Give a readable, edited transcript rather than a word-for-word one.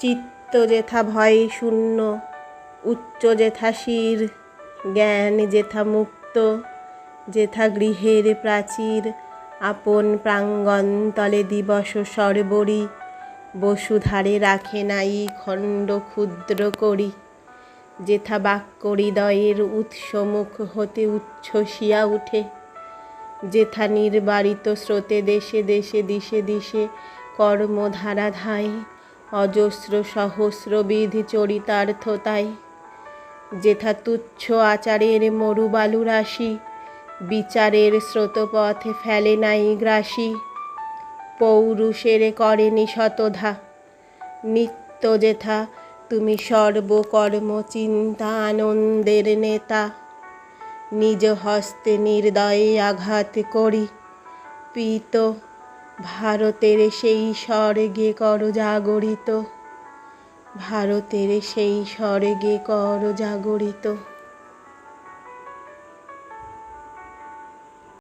চিত্ত যেথা ভয়ে শূন্য, উচ্চ যেথা শির, জ্ঞান যেথা মুক্ত, যেথা গৃহের প্রাচীর, আপন প্রাঙ্গণ তলে দিবস সর্বরি, বসুধারে রাখে নাই খণ্ড ক্ষুদ্র করি, যেথা বাক্য হৃদয়ের উৎসমুখ হতে উচ্ছ্বসিয়া উঠে, যেথা নির্বারিত স্রোতে দেশে দেশে দিশে দিশে কর্মধারা ধায়, অজস্র সহস্রবিধ চরিতার্থতায়, যেথা তুচ্ছ আচারের মরুবালু রাশি, বিচারের স্রোতপথে ফেলে নাই গ্রাসী, পৌরুষের করেনি শতধা, নিত্য যেথা তুমি সর্বকর্ম চিন্তা আনন্দের নেতা, নিজ হস্তে নির্দয়ে আঘাত করি, পীত ভারতের সেই স্বর্গে কর জাগরিত, ভারতের সেই স্বর্গে কর জাগরিত।